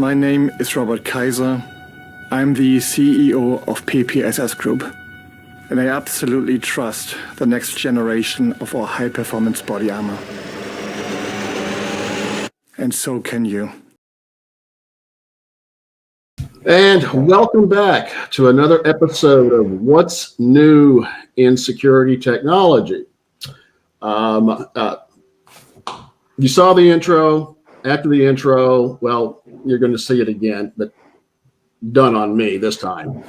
My name is Robert Kaiser. I'm the CEO of PPSS Group, and I absolutely trust the next generation of our high-performance body armor. And so can you. And welcome back to another episode of What's New in Security Technology. You saw the intro. After the intro, well, you're going to see it again, but done on me this time.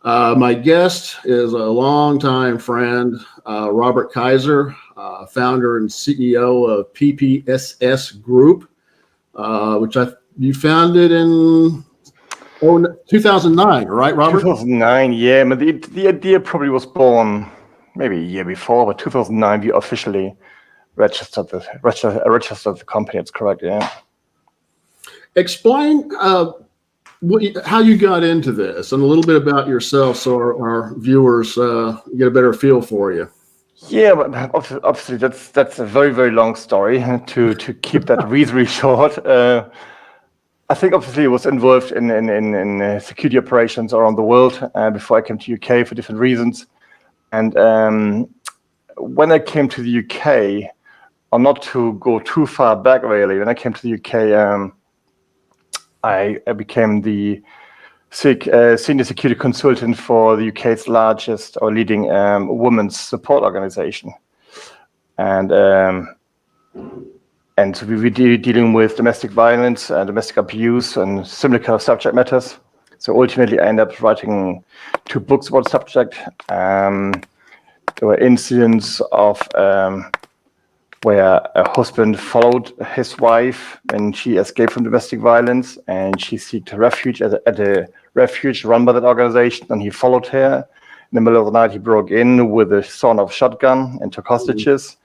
My guest is a longtime friend, Robert Kaiser, founder and CEO of PPSS Group, which you founded in 2009, right, Robert? 2009, yeah. But the idea probably was born maybe a year before, but 2009 we officially registered the company. It's correct, yeah. Explain how you got into this and a little bit about yourself so our viewers get a better feel for you. Yeah, but obviously that's a very, very long story. To keep that really short, I think obviously I was involved in security operations around the world before I came to UK for different reasons. And when I came to the UK, or not to go too far back really, when I came to the UK, I became the senior security consultant for the UK's largest or leading women's support organization. And so we were dealing with domestic violence, domestic abuse, and similar kind of subject matters. So ultimately, I ended up writing 2 books about the subject. There were incidents of where a husband followed his wife and she escaped from domestic violence, and she sought refuge at a refuge run by that organization, and he followed her. In the middle of the night, he broke in with a sawn-off shotgun and took hostages.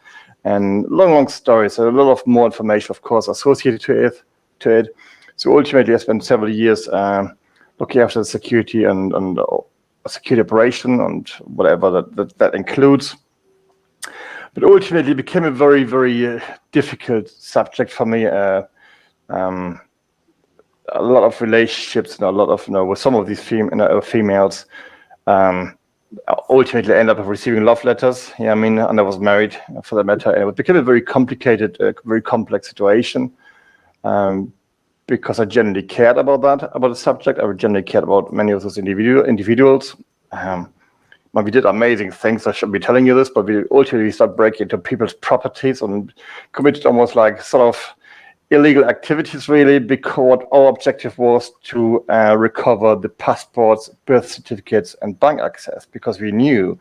And long story, so a lot of more information, of course, associated to it. So ultimately, I spent several years looking after the security and security operation and whatever that includes. But ultimately, it became a very, very difficult subject for me. A lot of relationships and a lot of, with some of these females, ultimately I ended up receiving love letters. Yeah, I mean, and I was married for that matter. And it became a very complicated, very complex situation because I generally cared about the subject. I generally cared about many of those individuals. We did amazing things. I shouldn't be telling you this, but we ultimately started breaking into people's properties and committed almost like sort of illegal activities, really, because our objective was to recover the passports, birth certificates, and bank access, because we knew,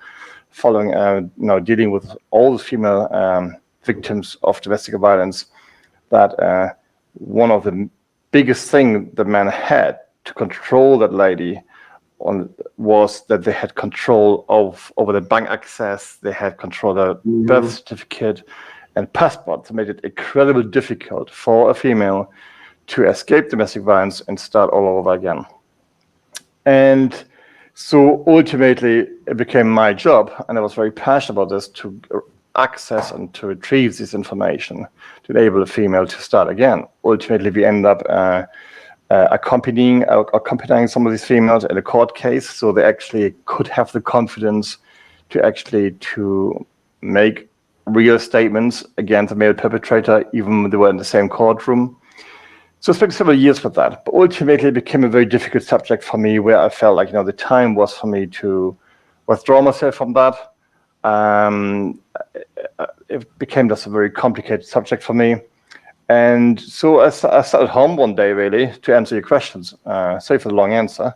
following dealing with all the female victims of domestic violence, that one of the biggest things the men had to control that lady was that they had control over the bank access, they had control of the birth certificate and passport. It made it incredibly difficult for a female to escape domestic violence and start all over again. And so ultimately it became my job, and I was very passionate about this, to access and to retrieve this information to enable a female to start again. Ultimately, we end up accompanying some of these females in a court case, so they actually could have the confidence to make real statements against a male perpetrator, even when they were in the same courtroom. So I spent several years with that, but ultimately it became a very difficult subject for me, where I felt like the time was for me to withdraw myself from that. It became just a very complicated subject for me. And so I started home one day, really, to answer your questions. Sorry for the long answer.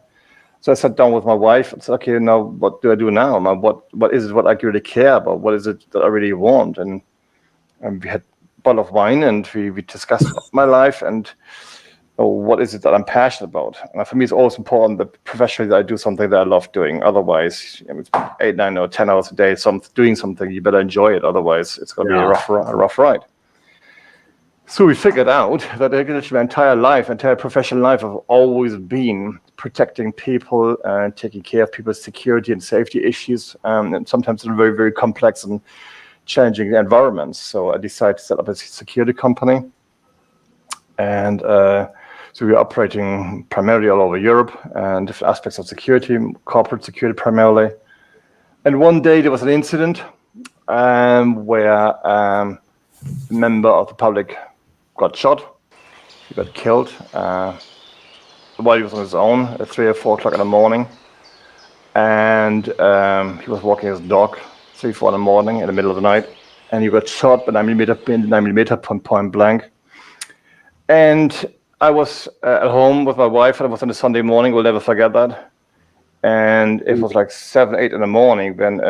So I sat down with my wife and said, okay, now what do I do now? What is it what I really care about? What is it that I really want? And we had a bottle of wine, and we discussed my life and what is it that I'm passionate about. And for me, it's always important that professionally that I do something that I love doing. Otherwise, it's 8, 9, or 10 hours a day doing something. You better enjoy it. Otherwise, it's going to be a rough ride. So we figured out that my entire professional life, I've always been protecting people and taking care of people's security and safety issues, and sometimes in very, very complex and challenging environments. So I decided to set up a security company. And So we were operating primarily all over Europe and different aspects of security, corporate security primarily. And one day there was an incident where a member of the public got shot. He got killed while he was on his own at 3 or 4 o'clock in the morning. And he was walking his dog 3, 4 in the morning in the middle of the night. And he got shot by 9mm point blank. And I was at home with my wife, and it was on a Sunday morning. We'll never forget that. And it was like 7, 8 in the morning when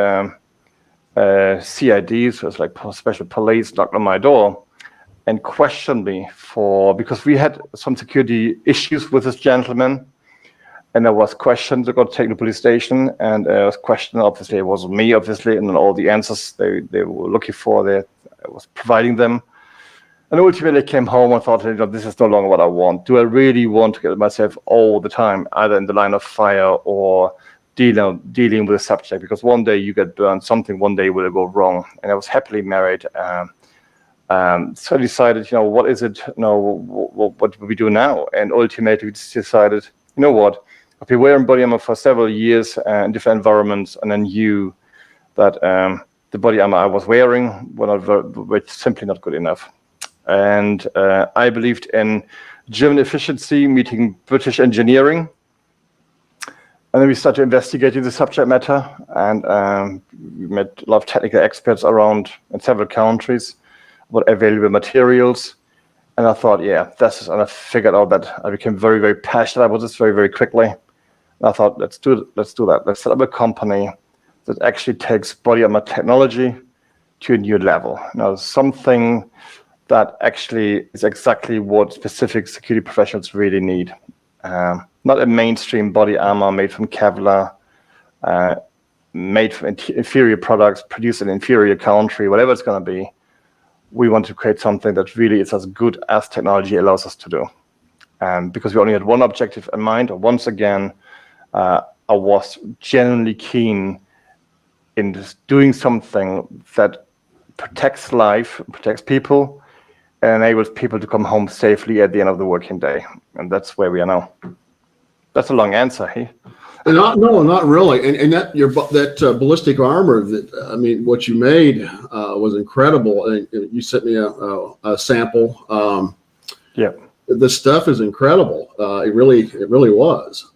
CIDs, so it's like special police, knocked on my door and questioned me because we had some security issues with this gentleman. And there was questions. I got taken to the police station, and I was questioned. Obviously, it wasn't me, obviously, and then all the answers they were looking for, I was providing them. And ultimately, I came home and thought, this is no longer what I want. Do I really want to get myself all the time, either in the line of fire or dealing with a subject? Because one day you get burned, something one day will go wrong. And I was happily married. So I decided, what is it? What do we do now? And ultimately, we just decided, you know what? I've been wearing body armor for several years in different environments, and I knew that the body armor I was wearing were simply not good enough. And I believed in German efficiency meeting British engineering. And then we started investigating the subject matter, and we met a lot of technical experts around in several countries about available materials. And I thought, and I figured out that I became very, very passionate about this very, very quickly. And I thought, let's do that. Let's set up a company that actually takes body armor technology to a new level. Now, something that actually is exactly what specific security professionals really need. Not a mainstream body armor made from Kevlar, made from inferior products, produced in an inferior country, whatever it's going to be. We want to create something that really is as good as technology allows us to do. Because we only had one objective in mind. Once again, I was genuinely keen in just doing something that protects life, protects people, and enables people to come home safely at the end of the working day. And that's where we are now. That's a long answer, hey? No, not really. And that ballistic armor what you made was incredible. And you sent me a sample. The stuff is incredible. It really was.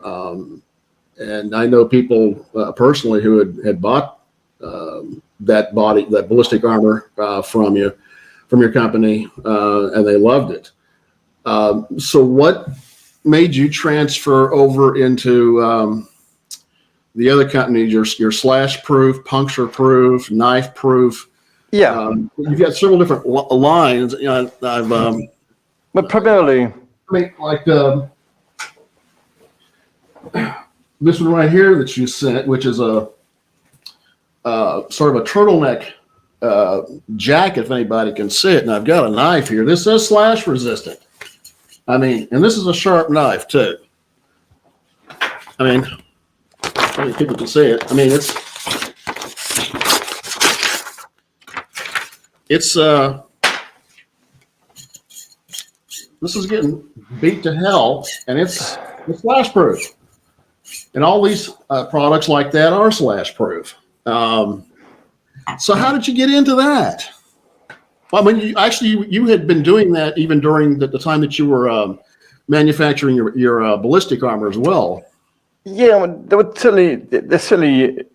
And I know people personally who had bought that ballistic armor from your company, and they loved it. So what made you transfer over into the other companies, your slash proof, puncture proof, knife proof? You've got several different lines. But primarily, like this one right here that you sent, which is a sort of a turtleneck jacket, if anybody can see it. And I've got a knife here. This says slash resistant. And this is a sharp knife too. People can see it. This is getting beat to hell, and it's slash proof. And all these products like that are slash proof. So how did you get into that? Well, you had been doing that even during the time that you were manufacturing your ballistic armor as well. Yeah, there's certainly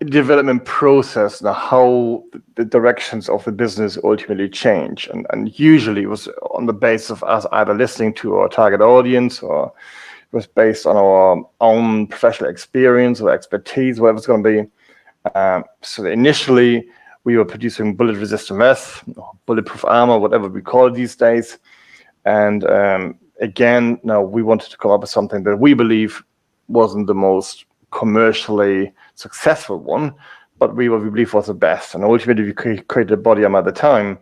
a development process now how the directions of the business ultimately change. And usually it was on the basis of us either listening to our target audience, or it was based on our own professional experience or expertise, whatever it's going to be. So initially we were producing bullet-resistant vests, bulletproof armor, whatever we call it these days. And again, now we wanted to come up with something that we believe wasn't the most commercially successful one, but we believe was the best. And ultimately, we created a body armor at the time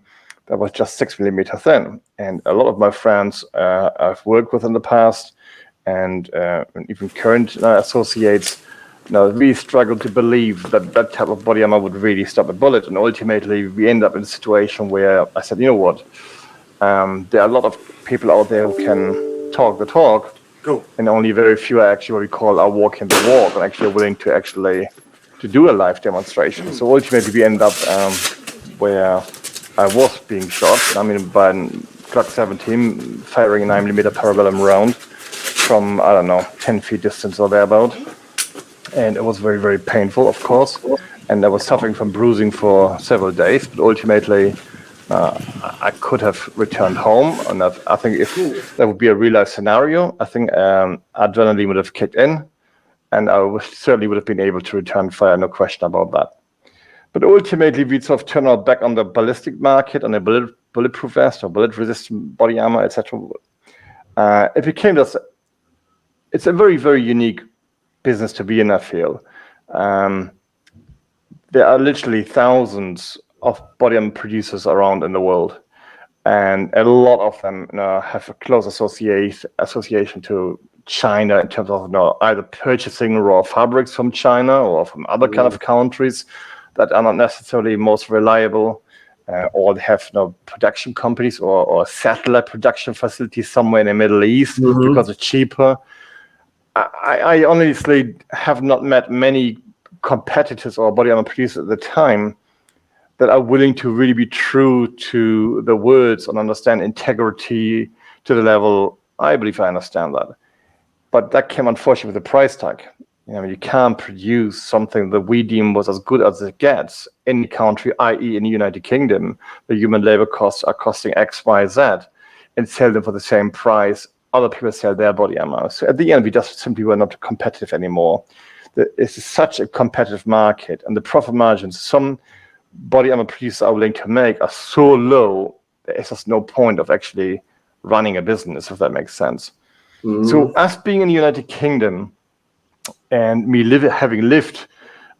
that was just 6 millimeter thin. And a lot of my friends I've worked with in the past, and even current associates, really struggled to believe that that type of body armor would really stop a bullet. And ultimately, we end up in a situation where I said, you know what? There are a lot of people out there who can talk the talk, and only very few are actually what we call are walking the walk and actually are willing to actually to do a live demonstration. So ultimately we end up where I was being shot, I mean, by a Glock 17 firing a 9mm parabellum round from, I don't know, 10 feet distance or thereabout. And it was very, very painful, of course. And I was suffering from bruising for several days, but ultimately I could have returned home. And I think if that would be a real life scenario, I think adrenaline would have kicked in, and I certainly would have been able to return fire, no question about that. But ultimately, we sort of turn our back on the ballistic market, on the bulletproof vest or bullet-resistant body armor, etc. It became just, it's a very, very unique business to be in, I feel. There are literally thousands of body armor producers around in the world, and a lot of them have a close association to China in terms of either purchasing raw fabrics from China or from other kind of countries that are not necessarily most reliable, or they have production companies or satellite production facilities somewhere in the Middle East because it's cheaper. I honestly have not met many competitors or body armor producers at the time that are willing to really be true to the words and understand integrity to the level I believe I understand that. But that came unfortunately with a price tag. You can't produce something that we deem was as good as it gets in the country, i.e. in the United Kingdom, the human labor costs are costing X, Y, Z, and sell them for the same price other people sell their body armor. So at the end, we just simply were not competitive anymore. It's such a competitive market, and the profit margins some body armor producers are willing to make are so low, there's just no point of actually running a business, if that makes sense. So us being in the United Kingdom, and me having lived,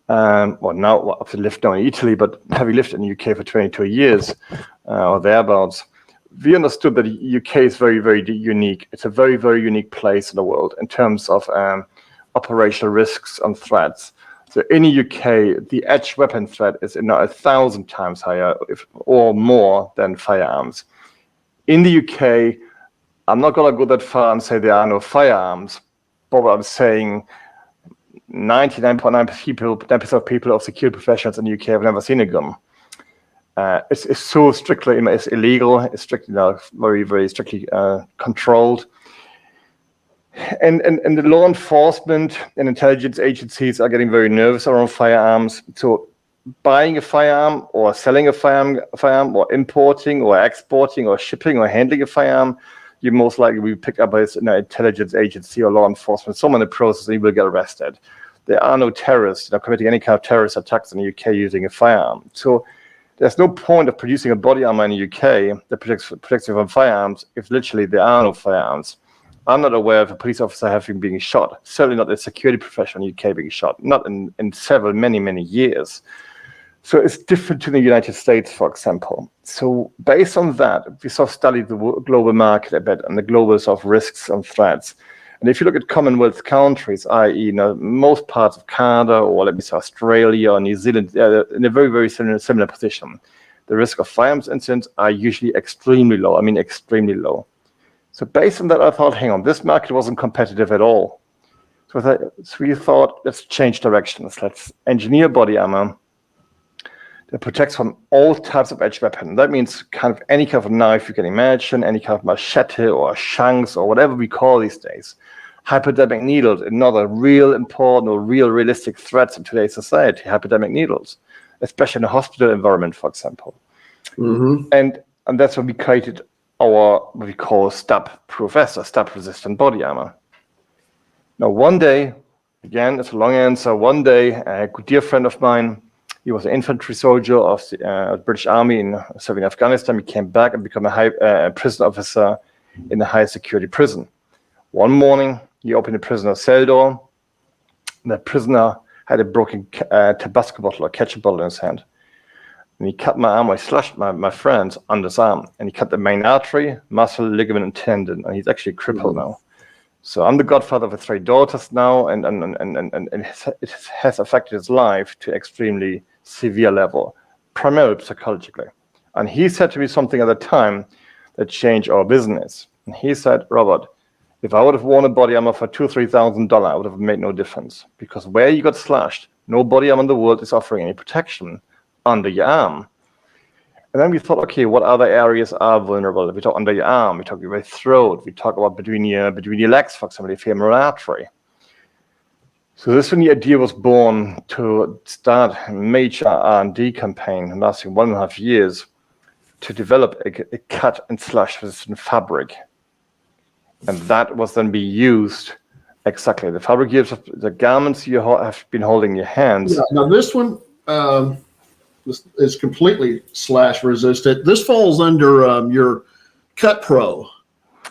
now I've lived now in Italy, but having lived in the UK for 22 years or thereabouts, we understood that the UK is very, very unique. It's a very, very unique place in the world in terms of operational risks and threats. So in the UK, the edge weapon threat is 1,000 times higher or more than firearms. In the UK, I'm not going to go that far and say there are no firearms, but what I'm saying, 99.9% of people of security professionals in the UK have never seen a gun. It's so strictly, it's illegal. It's strictly, very, very strictly controlled. And the law enforcement and intelligence agencies are getting very nervous around firearms. So buying a firearm or selling a firearm or importing or exporting or shipping or handling a firearm, you most likely will be picked up by an intelligence agency or law enforcement, someone in the process, and you will get arrested. There are no terrorists committing any kind of terrorist attacks in the UK using a firearm. So there's no point of producing a body armor in the UK that protects you from firearms if literally there are no firearms. I'm not aware of a police officer having been shot, certainly not a security professional in the UK being shot, not in several, many years. So it's different to the United States, for example. So based on that, we sort of studied the global market a bit and the global sort of risks and threats. And if you look at Commonwealth countries, i.e., most parts of Canada or let me say Australia or New Zealand, in a very, very similar position, the risk of firearms incidents are usually extremely low. I mean, extremely low. So based on that, I thought, hang on, this market wasn't competitive at all. So we thought, let's change directions. Let's engineer body armor that protects from all types of edge weapon. That means kind of any kind of knife you can imagine, any kind of machete or shanks or whatever we call these days. Hypodermic needles, another real important or realistic threats in today's society, hypodermic needles, especially in a hospital environment, for example. And that's when we created our, what we call stab-proof vest, or stab-resistant body armor. Now, one day, again, it's a long answer, one day, a good dear friend of mine, he was an infantry soldier of the British Army serving in Afghanistan. He came back and became a prison officer in a high security prison. One morning, he opened the prisoner's cell door. The prisoner had a broken Tabasco bottle or ketchup bottle in his hand. And he cut my arm, or he slashed my friend's underarm, and he cut the main artery, muscle, ligament, and tendon. And he's actually crippled now. So I'm the godfather of 3 daughters now, and it has affected his life to extremely severe level, primarily psychologically. And he said to me something at the time that changed our business. And he said, Robert, If I would have worn a body armor for $2,000 or $3,000, I would have made no difference, because where you got slashed, no body armor in the world is offering any protection under your arm. And then we thought, okay, what other areas are vulnerable? We talk under your arm, we talk about your throat, we talk about between your legs, for example, the femoral artery. So this when the idea was born to start a major R&D campaign lasting 1.5 years to develop a cut and slash resistant fabric. And that was then be used exactly. The fabric use of the garments you have been holding in your hands. Yeah, now this one this is completely slash resistant. This falls under your Cut Pro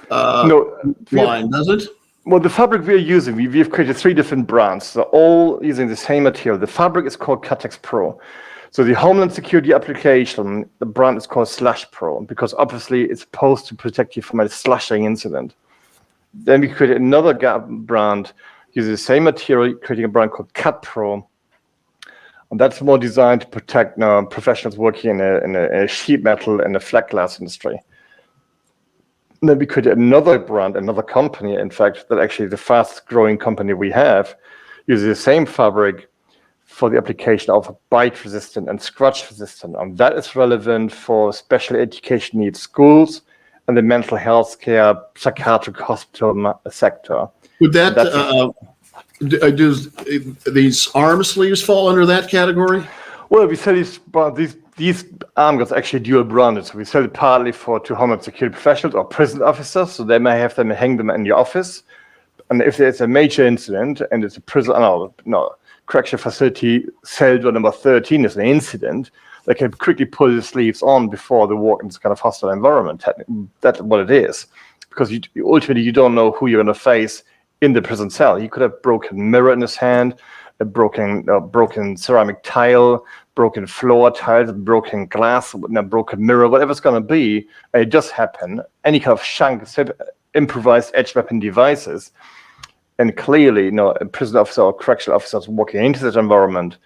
line, does it? Well, the fabric we're using, we've created 3 different brands. They're all using the same material. The fabric is called Cutex Pro. So the Homeland Security application, the brand is called Slash Pro, because obviously it's supposed to protect you from a slashing incident. Then we created another brand using the same material, creating a brand called Cut Pro. And that's more designed to protect professionals working in a sheet metal and a flat glass industry. And then we created another brand, another company, in fact, that actually the fastest growing company we have, uses the same fabric for the application of bite resistant and scratch resistant. And that is relevant for special education needs schools and the mental health care, psychiatric hospital sector. Would that, do these arm sleeves fall under that category? Well, we sell these arm guards actually dual branded. So we sell it partly to Homeland Security professionals or prison officers, so they may have them hang them in your office. And if there's a major incident and it's a prison, correction facility, cell door number 13 is an incident, they can quickly pull the sleeves on before they walk into this kind of hostile environment. That's what it is. Because ultimately you don't know who you're going to face in the prison cell. He could have broken mirror in his hand, a broken ceramic tile, broken floor tiles, broken glass, broken mirror, whatever it's going to be. And it does happen. Any kind of shank, improvised edge weapon devices. And clearly, a prison officer or correctional officers walking into that environment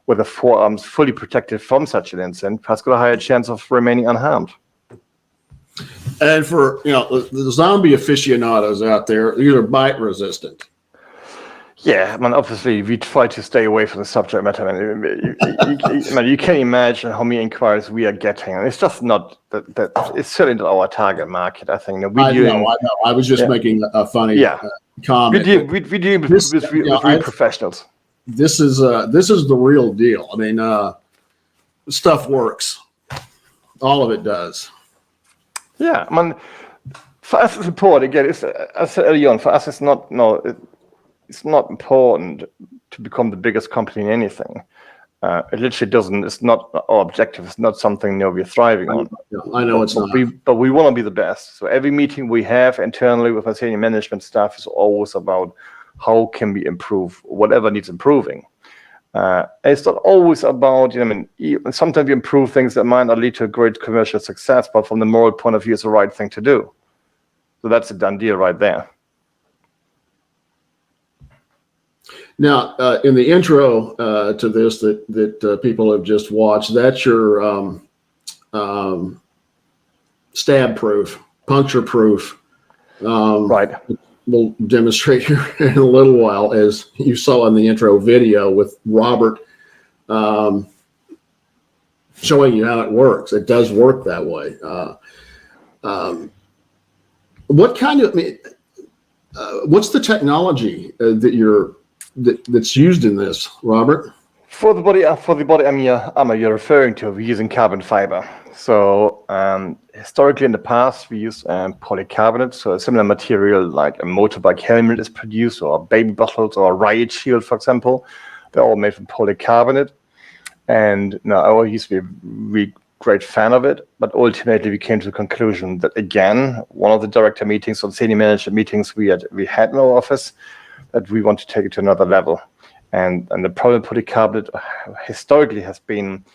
with the forearms fully protected from such an incident has got a higher chance of remaining unharmed. And for the zombie aficionados out there, these are bite resistant. Yeah, obviously we try to stay away from the subject matter. You can imagine how many inquiries we are getting, and it's just not that. It's certainly not our target market. I think. I know. I was just making a funny comment. We deal with real professionals. This is the real deal. I mean, stuff works. All of it does. Yeah, for us it's important. Again, as I said earlier on, for us it's not important to become the biggest company in anything. It literally doesn't. It's not our objective. It's not something we're thriving on. I know it's not. But we want to be the best. So every meeting we have internally with our senior management staff is always about how can we improve whatever needs improving. It's not always about, sometimes we improve things that might not lead to a great commercial success, but from the moral point of view, it's the right thing to do. So that's a done deal right there. Now, in the intro to this that people have just watched, that's your stab proof, puncture proof. Right. We'll demonstrate here in a little while, as you saw in the intro video with Robert showing you how it works. It does work that way. What kind of, what's the technology that's used in this, Robert? For the body armor you're referring to, we're using carbon fiber. So historically in the past, we used polycarbonate, so a similar material like a motorbike helmet is produced, or baby bottles, or a riot shield, for example. They're all made from polycarbonate. And I used to be a really great fan of it, but ultimately we came to the conclusion that, again, one of the director meetings or senior manager meetings we had in our office, that we want to take it to another level. And the problem with polycarbonate historically has been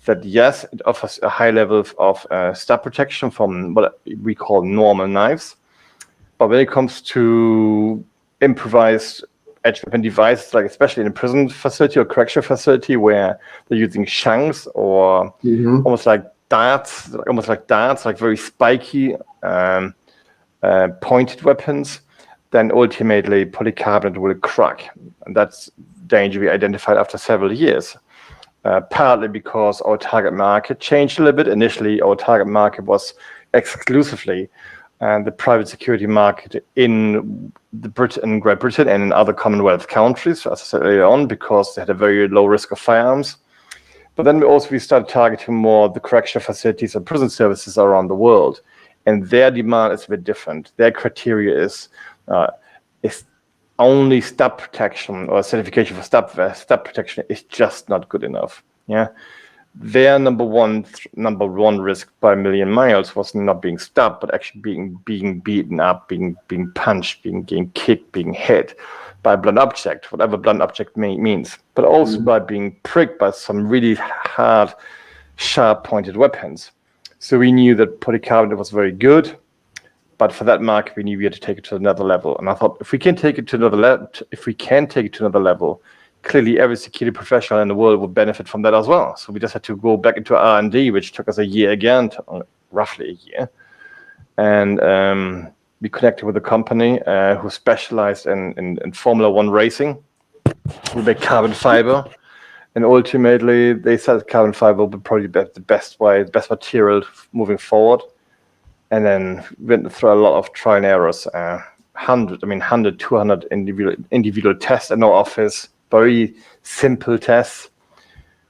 that, yes, it offers a high level of stab protection from what we call normal knives. But when it comes to improvised edge weapon devices, like especially in a prison facility or correctional facility where they're using shanks or almost like darts, like very spiky, pointed weapons, then ultimately polycarbonate will crack. And that's danger we identified after several years. Partly because our target market changed a little bit. Initially, our target market was exclusively the private security market in Great Britain and in other Commonwealth countries, as I said earlier on, because they had a very low risk of firearms. But then we started targeting more the correctional facilities and prison services around the world. And their demand is a bit different. Their criteria is only stab protection or certification for stab protection is just not good enough. Yeah, their number one risk by a million miles was not being stabbed, but actually being beaten up, being punched, being kicked, being hit by a blunt object, whatever blunt object means, but also by being pricked by some really hard, sharp-pointed weapons. So we knew that polycarbonate was very good. But for that market, we knew we had to take it to another level. And I thought, if we can take it to another level, clearly every security professional in the world would benefit from that as well. So we just had to go back into R&D, which took us a year again, roughly a year. And we connected with a company who specialized in Formula One racing. We make carbon fiber. And ultimately, they said carbon fiber would probably be the best material moving forward. And then went through a lot of trial and errors, 100, 200 individual tests in our office, very simple tests,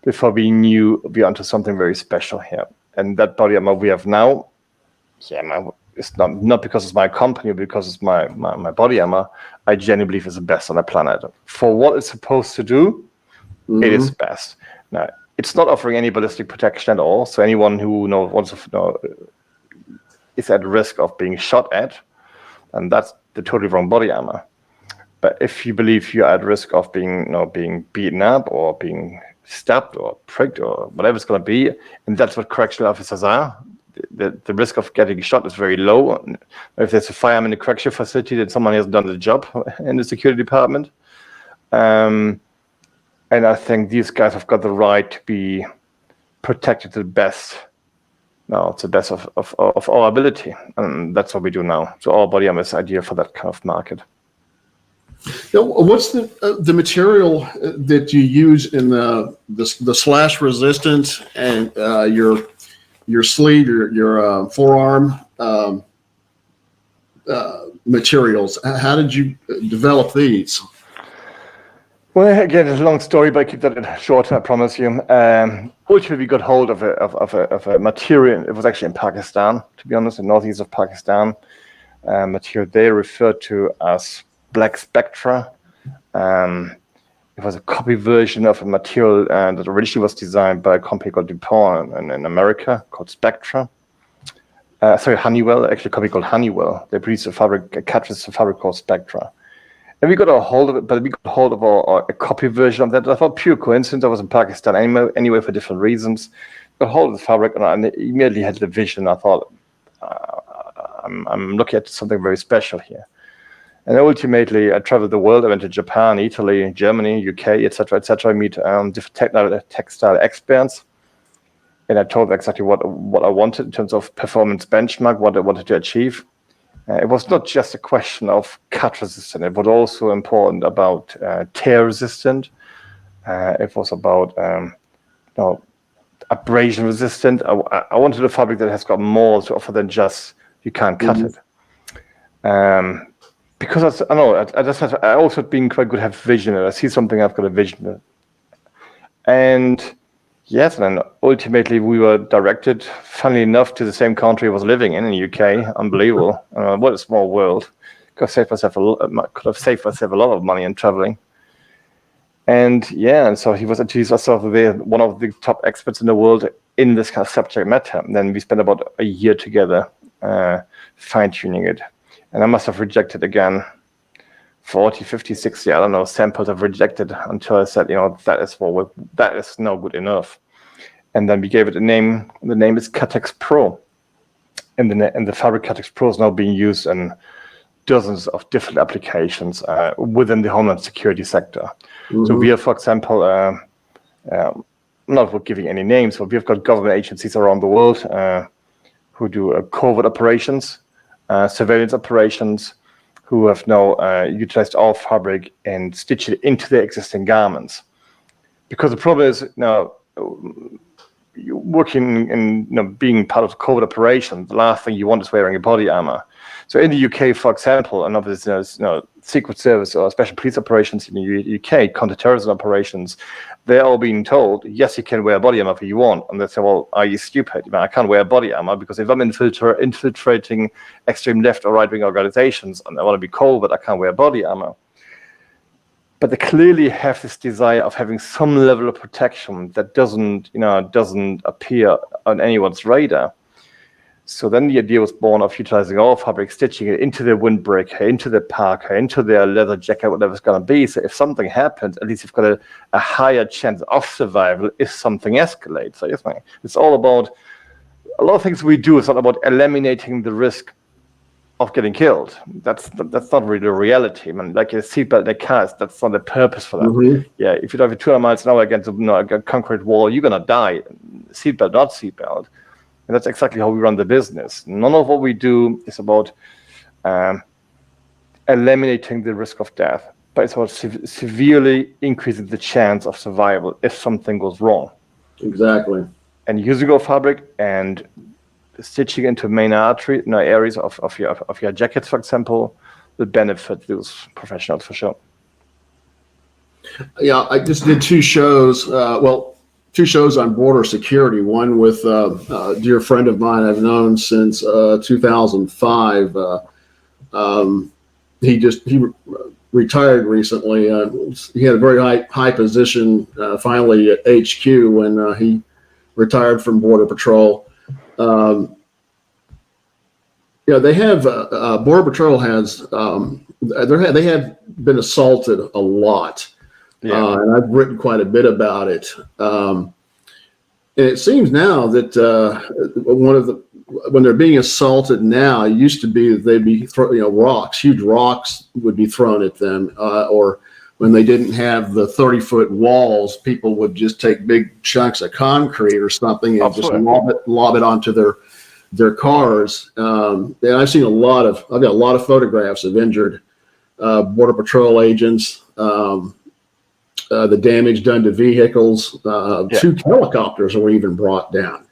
before we knew we were onto something very special here. And that body armor we have now, it's not because it's my company, but because it's my body armor, I genuinely believe is the best on the planet. For what it's supposed to do, it is best. Now, it's not offering any ballistic protection at all, so anyone who wants to know is at risk of being shot at, and that's the totally wrong body armor. But if you believe you're at risk of being beaten up or being stabbed or pricked or whatever it's going to be, and that's what correctional officers are, the risk of getting shot is very low. If there's a firearm in the correctional facility, then someone hasn't done the job in the security department. And I think these guys have got the right to be protected to the best. No, it's the best of our ability, and that's what we do now. So our body armor is ideal for that kind of market. Now, what's the material that you use in the slash resistance and your sleeve, your forearm materials? How did you develop these? Well, again, it's a long story, but I keep that short, I promise you. Ultimately, we got hold of a material. It was actually in Pakistan, to be honest, in northeast of Pakistan. Material they referred to as black spectra. It was a copy version of a material that originally was designed by a company called DuPont in America called Spectra. Honeywell, actually a company called Honeywell. They produced a catalyst fabric called Spectra. And we got a hold of it, but we got hold of a copy version of that. I thought pure coincidence. I was in Pakistan anyway for different reasons. Got hold of the fabric, and I immediately had the vision. I thought, I'm looking at something very special here. And ultimately, I traveled the world. I went to Japan, Italy, Germany, UK, etc., etc. I meet different textile experts, and I told them exactly what I wanted in terms of performance benchmark, what I wanted to achieve. It was not just a question of cut resistant. It was also important about tear resistant. It was about abrasion resistant. I wanted a fabric that has got more to offer than just you can't cut it. Because I also been quite good at have vision. I see something, I've got a vision. And yes, and then ultimately we were directed, funnily enough, to the same country I was living in the UK. Unbelievable. What a small world. Could have saved myself a lot of money in traveling. And so he was introduced as one of the top experts in the world in this kind of subject matter. And then we spent about a year together fine-tuning it. And I must have rejected again 40, 50, 60, I don't know, samples I've rejected until I said, that is no good enough. And then we gave it a name. The name is Catex Pro. And the fabric Catex Pro is now being used in dozens of different applications within the Homeland Security sector. Mm-hmm. So we have, for example, not giving any names, but we've got government agencies around the world who do covert operations, surveillance operations, who have now utilized our fabric and stitched it into their existing garments. Because the problem is now, you working in being part of the COVID operation, the last thing you want is wearing a body armor. So in the UK, for example, and obviously there's Secret Service or special police operations in the UK, counterterrorism operations, they're all being told, yes, you can wear body armor if you want. And they say, well, are you stupid? I can't wear body armor because if I'm infiltrating extreme left or right-wing organizations and I want to be cold, but I can't wear body armor. But they clearly have this desire of having some level of protection that doesn't appear on anyone's radar. So then the idea was born of utilizing our fabric, stitching it into their windbreaker, into their parka, into their leather jacket, whatever it's going to be. So if something happens, at least you've got a higher chance of survival if something escalates. So yes, it's all about, a lot of things we do is not about eliminating the risk of getting killed. That's not really the reality. Like a seatbelt in a car, that's not the purpose for that. Mm-hmm. Yeah, if you drive at 200 miles an hour against a concrete wall, you're going to die. Seatbelt, not seatbelt. And that's exactly how we run the business. None of what we do is about eliminating the risk of death, but it's about severely increasing the chance of survival if something goes wrong. Exactly. And using our fabric and stitching into main artery areas of your jackets, for example, will benefit those professionals for sure. Yeah, I just did two shows. Two shows on border security. One with a dear friend of mine I've known since 2005. He retired recently. He had a very high position finally at HQ when he retired from Border Patrol. They have Border Patrol has they have been assaulted a lot. Yeah. And I've written quite a bit about it. And it seems now that when they're being assaulted now, it used to be that they'd be huge rocks would be thrown at them, or when they didn't have the 30-foot walls, people would just take big chunks of concrete or something and just lob it onto their cars. And I've got a lot of photographs of injured Border Patrol agents. The damage done to vehicles, 2 helicopters were even brought down.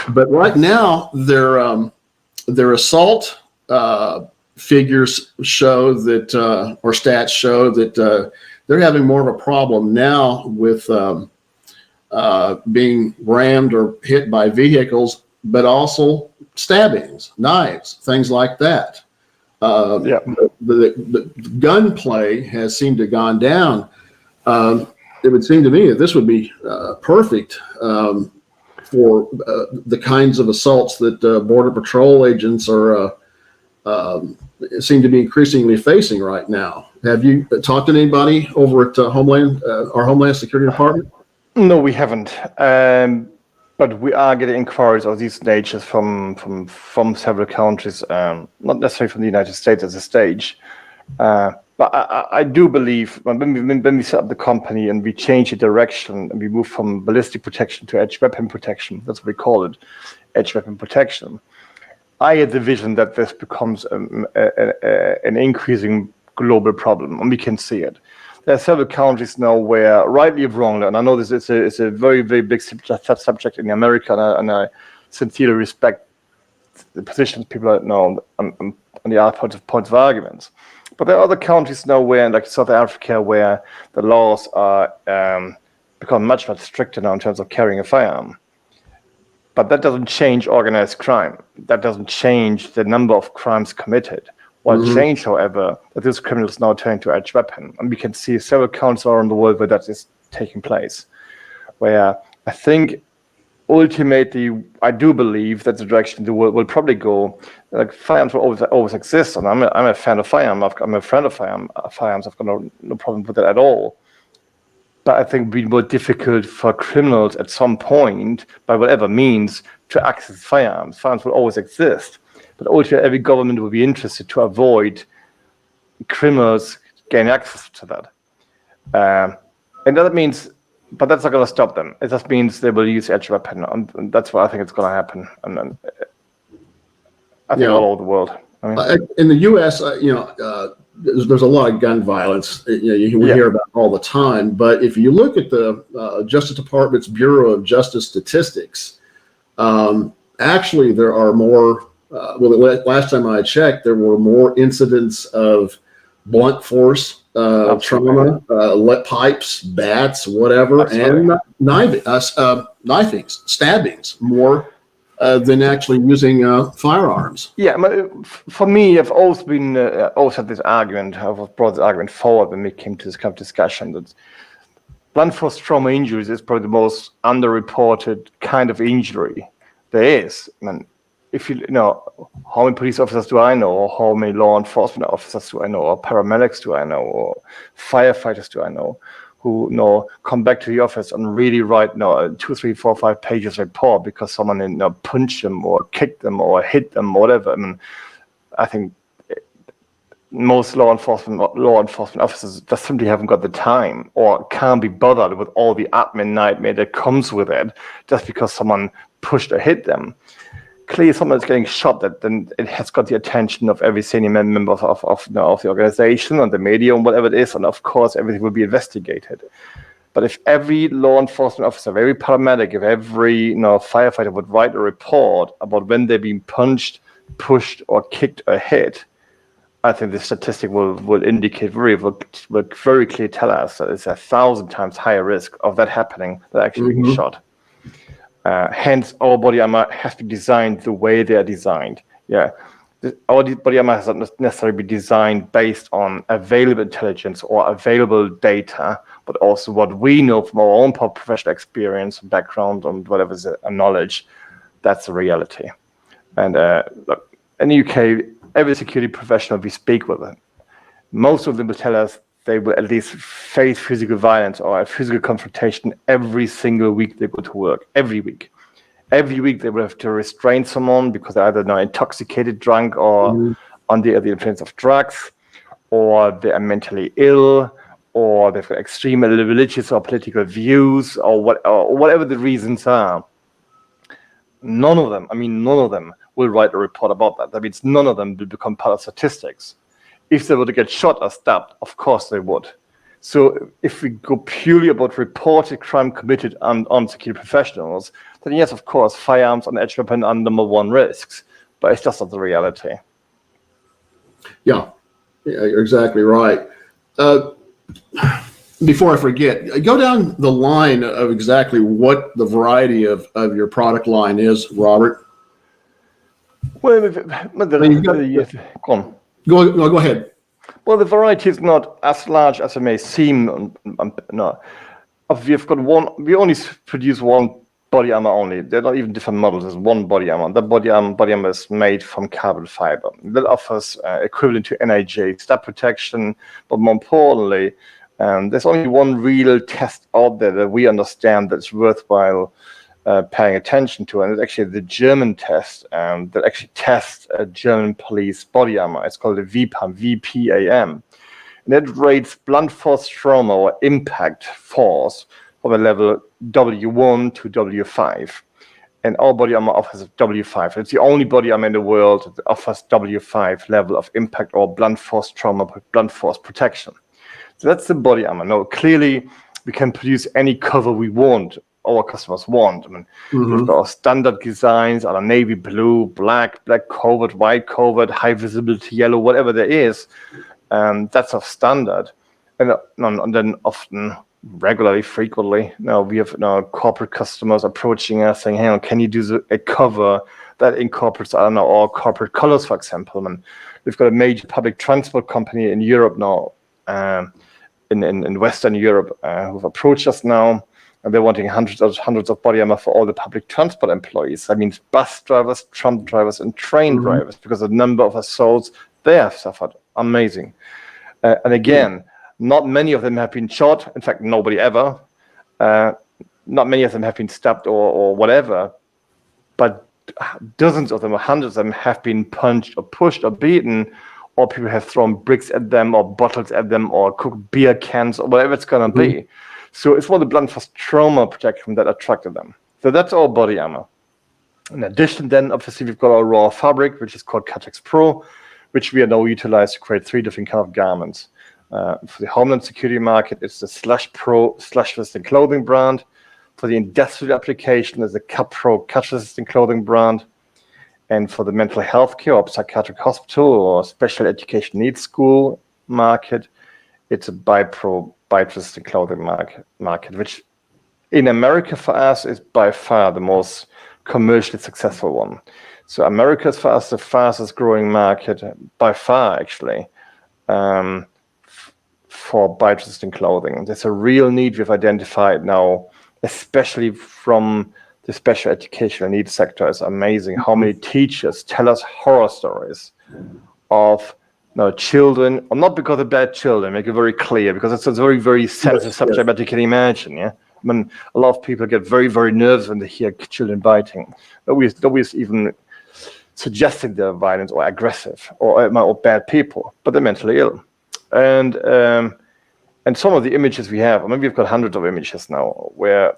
But right now, their assault figures show that, or stats show that they're having more of a problem now with being rammed or hit by vehicles, but also stabbings, knives, things like that. The gunplay has seemed to have gone down. It would seem to me that this would be perfect for the kinds of assaults that Border Patrol agents are seem to be increasingly facing right now. Have you talked to anybody over at our Homeland Security Department? No, we haven't. But we are getting inquiries of these natures from several countries, not necessarily from the United States at this stage. But I do believe when we set up the company and we change the direction and we move from ballistic protection to edge weapon protection, that's what we call it, edge weapon protection. I had the vision that this becomes an increasing global problem, and we can see it. There are several countries now where, rightly or wrongly, and I know this is a very, very big subject in America, and I sincerely respect the positions people are now on the other points of arguments. But there are other countries now where, like South Africa, where the laws are become much, much stricter now in terms of carrying a firearm. But that doesn't change organized crime. That doesn't change the number of crimes committed. What changed, however, that these criminals now turn to edge weapon. And we can see several countries around the world where that is taking place. Where I think ultimately, I do believe that the direction the world will probably go. Like firearms will always exist, and I'm a fan of firearms. I'm a friend of firearms. I've got no problem with that at all. But I think it would be more difficult for criminals at some point, by whatever means, to access firearms. Firearms will always exist. But ultimately, every government will be interested to avoid criminals gaining access to that. And that means, but that's not going to stop them. It just means they will use edge weapon, and that's what I think it's going to happen. And I think all over the world. In the U.S., there's a lot of gun violence. We hear about all the time. But if you look at the Justice Department's Bureau of Justice statistics, actually there are more. Last time I checked, there were more incidents of blunt force trauma, lead pipes, bats, whatever, and knifings, stabbings, more than actually using firearms. Yeah, for me, I've always been always had this argument. I've brought this argument forward when we came to this kind of discussion that blunt force trauma injuries is probably the most underreported kind of injury there is. I mean, if you know, how many police officers do I know, or how many law enforcement officers do I know, or paramedics do I know, or firefighters do I know, who come back to the office and really write 2, 3, 4, 5 pages report because someone punched them or kicked them or hit them or whatever. I mean, I think most law enforcement officers just simply haven't got the time or can't be bothered with all the admin nightmare that comes with it just because someone pushed or hit them. Clearly, someone is getting shot, then it has got the attention of every senior member of the organization and the media and whatever it is, and of course everything will be investigated. But if every law enforcement officer, every paramedic, if every firefighter would write a report about when they're being punched, pushed, or kicked or hit, I think the statistic will indicate will very clearly tell us that it's 1,000 times higher risk of that happening than actually being shot. Hence, our body armor has to be designed the way they are designed. Yeah, our body armor has not necessarily been designed based on available intelligence or available data, but also what we know from our own professional experience, background, and whatever is knowledge. That's the reality. And look, in the UK, every security professional we speak with, most of them will tell us they will at least face physical violence or a physical confrontation every single week they go to work. Every week. Every week they will have to restrain someone because they're either intoxicated, drunk, or under the influence of drugs, or they are mentally ill, or they've got extreme religious or political views, or whatever the reasons are. None of them will write a report about that. That means none of them will become part of statistics. If they were to get shot or stabbed, of course they would. So if we go purely about reported crime committed on security professionals, then yes, of course, firearms and edge weapon are number one risks, but it's just not the reality. Yeah, you're exactly right. Before I forget, go down the line of exactly what the variety of your product line is, Robert. Well, go on. Go ahead. Well, the variety is not as large as it may seem. No, we've got one. We only produce one body armor only. They're not even different models. There's one body armor. The body armor is made from carbon fiber. That offers equivalent to NIJ stab protection, but more importantly, there's only one real test out there that we understand that's worthwhile paying attention to, and it's actually the German test that actually tests German police body armor. It's called the VPAM, and it rates blunt force trauma or impact force from a level W1 to W5. And our body armor offers W5. It's the only body armor in the world that offers W5 level of impact or blunt force trauma, blunt force protection. So that's the body armor. Now, clearly, we can produce any cover we want, our customers want. I mean, we've got our standard designs on a navy blue, black covert, white covert, high visibility yellow, whatever there is. That's our standard. And then often, regularly, frequently, we have corporate customers approaching us saying, "Hang on, can you do a cover that incorporates, I don't know, our corporate colors, for example?" And we've got a major public transport company in Europe now, in Western Europe, who've approached us now, and they're wanting hundreds of body armor for all the public transport employees. That means bus drivers, tram drivers, and train drivers, because the number of assaults they have suffered. Amazing. And again, not many of them have been shot. In fact, nobody ever. Not many of them have been stabbed or whatever. But dozens of them or hundreds of them have been punched or pushed or beaten, or people have thrown bricks at them or bottles at them or cooked beer cans or whatever it's going to be. So it's more the blunt force trauma protection that attracted them. So that's our body armor. In addition, then, obviously, we've got our raw fabric, which is called Catex Pro, which we are now utilized to create 3 different kind of garments. For the Homeland Security market, it's the /Pro /resistant clothing brand. For the industrial application, it's the Pro cut-resistant clothing brand. And for the mental health care or psychiatric hospital or special education needs school market, it's a Pro bite-resistant clothing market, which in America for us is by far the most commercially successful one. So America is for us the fastest growing market by far, actually, for bite-resistant clothing. There's a real need we've identified now, especially from the special educational needs sector. It's amazing how many teachers tell us horror stories of children, or not because of bad children, make it very clear, because it's a very, very sensitive subject that you can imagine, yeah? I mean, a lot of people get very, very nervous when they hear children biting. Nobody's even suggesting they're violent or aggressive or bad people, but they're mentally ill. And some of the images we have, I mean, we've got hundreds of images now where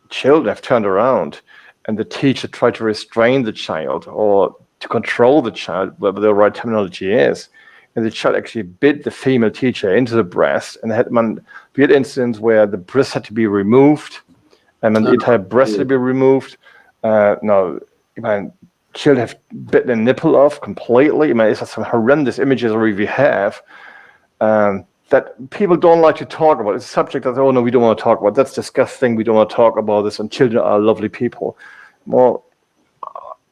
children have turned around and the teacher tried to restrain the child or to control the child, whatever the right terminology is. And the child actually bit the female teacher into the breast, and we had incidents where the breast had to be removed, and then the entire breast had to be removed. Children have bitten the nipple off completely. I mean, it's some horrendous images we have that people don't like to talk about. It's a subject that, oh no, we don't want to talk about. That's disgusting. We don't want to talk about this. And children are lovely people. Well,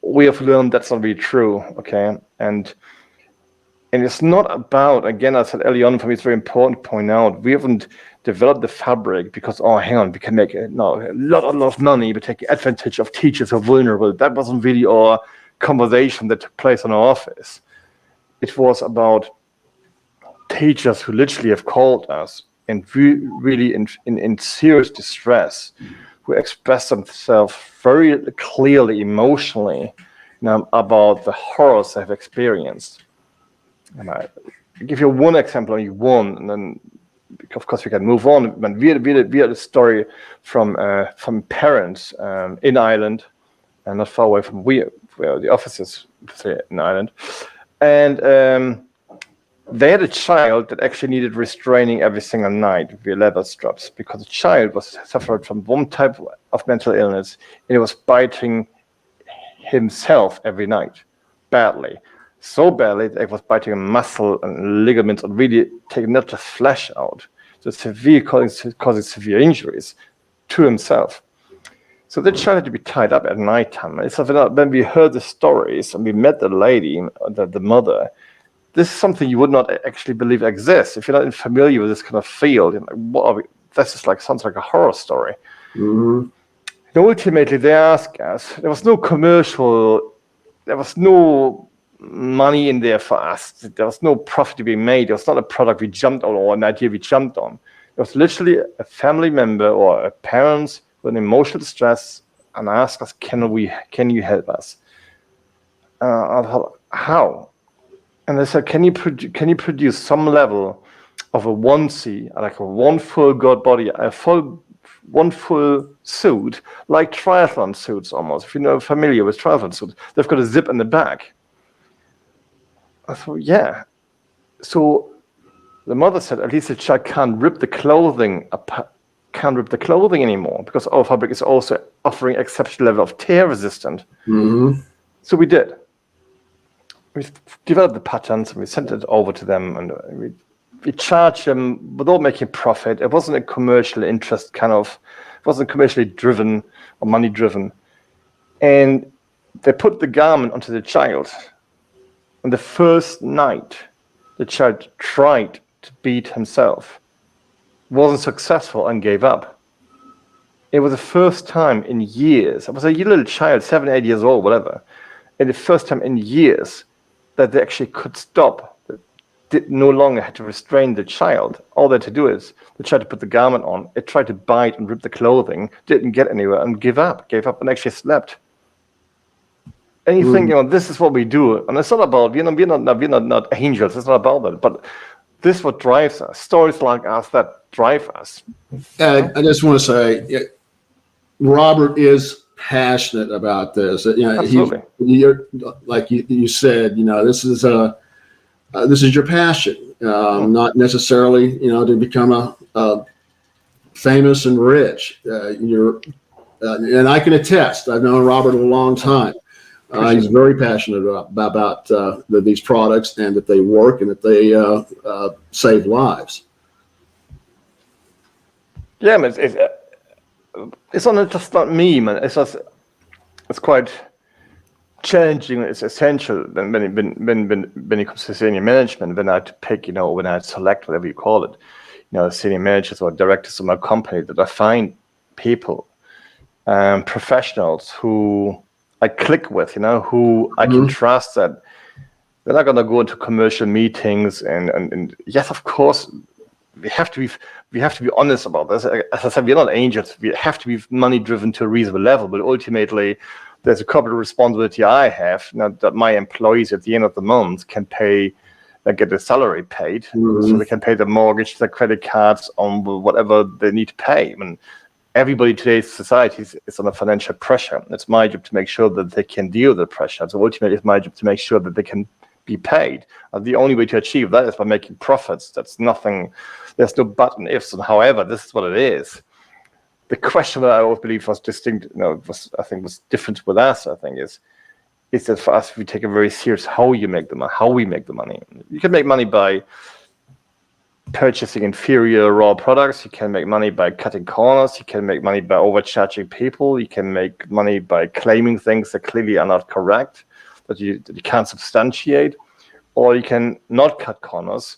we have learned that's not really true, okay? And it's not about, again, I said early on, for me, it's very important to point out, we haven't developed the fabric because, oh, hang on, we can make a lot of money, but take advantage of teachers who are vulnerable. That wasn't really our conversation that took place in our office. It was about teachers who literally have called us and really in serious distress, who express themselves very clearly, emotionally, about the horrors they've experienced. And I give you one example, only one, and then of course we can move on. But we had a story from parents in Ireland, and not far away from where the office is in Ireland, and they had a child that actually needed restraining every single night via leather straps, because the child was suffered from one type of mental illness, and he was biting himself every night, badly. So badly that it was biting a muscle and ligaments and really taking not just flesh out, so severe causing severe injuries to himself. So the child had to be tied up at nighttime. And so when we heard the stories and we met the lady, the mother, this is something you would not actually believe exists. If you're not familiar with this kind of field, you're like, what are we? This is sounds like a horror story. Mm-hmm. And ultimately, they asked us, there was no commercial, there was no money in there for us. There was no profit to be made. It was not a product we jumped on or an idea we jumped on. It was literally a family member or a parent with an emotional distress and asked us, can you help us? I thought, how? And they said, can you produce some level of a onesie, like a one full god body, one full suit, like triathlon suits almost. If you're familiar with triathlon suits, they've got a zip in the back. I thought, yeah. So the mother said, at least the child can't rip the clothing anymore, because our fabric is also offering exceptional level of tear resistant. Mm-hmm. So we did. We developed the patterns and we sent it over to them, and we charged them without making profit. It wasn't a commercial interest it wasn't commercially driven or money driven. And they put the garment onto the child. And the first night, the child tried to beat himself, wasn't successful and gave up. It was the first time in years, I was a little child, 7, 8 years old, whatever, and the first time in years that they actually could stop, did no longer had to restrain the child. All they had to do is, they tried to put the garment on, it tried to bite and rip the clothing, didn't get anywhere and gave up and actually slept. And you think, this is what we do. And it's not about, we're not angels, it's not about that. But this is what drives us. Stories like us that drive us. I just want to say, Robert is passionate about this. You know, Absolutely. you're like you said. You know, this is your passion, not necessarily to become a famous and rich. And I can attest. I've known Robert a long time. He's very passionate about these products and that they work and that they save lives. Yeah, man, it's not just not me, man. It's quite challenging. It's essential when it comes to senior management. When I had to pick, when I had to select whatever you call it, senior managers or directors of my company, that I find people, professionals who I click with, who I can trust, that they're not gonna go into commercial meetings and yes, of course. We have to be honest about this. As I said, we're not angels. We have to be money driven to a reasonable level. But ultimately, there's a corporate responsibility I have, that my employees at the end of the month can pay, get their salary paid, so they can pay their mortgage, their credit cards, on whatever they need to pay. I mean, everybody in today's society is under financial pressure. It's my job to make sure that they can deal with the pressure. So ultimately, it's my job to make sure that they can be paid. The only way to achieve that is by making profits. That's nothing. There's no but and ifs. And however, this is what it is. The question that I always believe was distinct, was different with us. I think is that for us, we take it very serious how we make the money. You can make money by purchasing inferior raw products. You can make money by cutting corners. You can make money by overcharging people. You can make money by claiming things that clearly are not correct, that you can't substantiate, or you can not cut corners,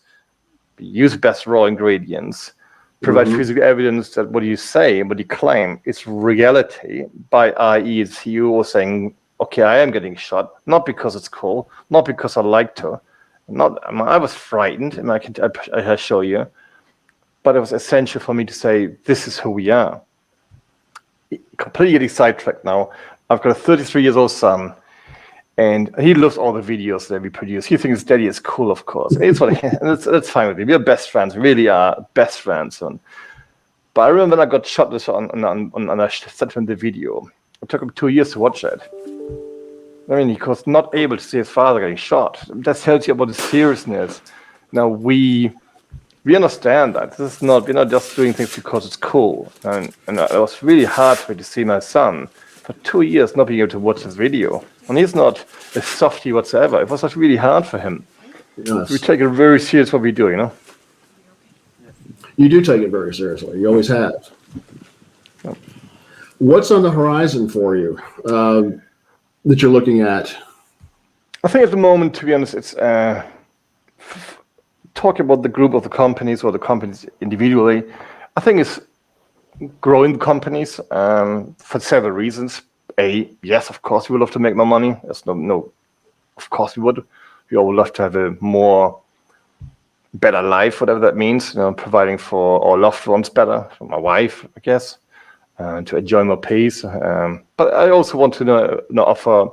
use best raw ingredients, provide physical evidence that what you say and what you claim is reality, by i.e. the CEO saying, okay, I am getting shot, not because it's cool, not because I like to, I was frightened, and I show you, but it was essential for me to say, this is who we are. Completely getting sidetracked now. I've got a 33-year-old son, and he loves all the videos that we produce. He thinks Daddy is cool, of course. That's fine with me. We're best friends. We really are best friends. But I remember when I got shot and I sent him the video. It took him 2 years to watch it. I mean, he was not able to see his father getting shot. That tells you about the seriousness. Now, we understand that. We're not just doing things because it's cool. And it was really hard for me to see my son for 2 years not being able to watch this video. And he's not a softie whatsoever. It was just really hard for him. Yes. We take it very serious what we do, You do take it very seriously. You always have. Yep. What's on the horizon for you that you're looking at? I think at the moment, to be honest, it's talking about the group of the companies or the companies individually. I think it's growing companies for several reasons. Yes, of course, we would love to make more money. There's no, of course we would. We all would love to have a better life, whatever that means, providing for our loved ones better, for my wife, I guess, to enjoy more peace. But I also want to offer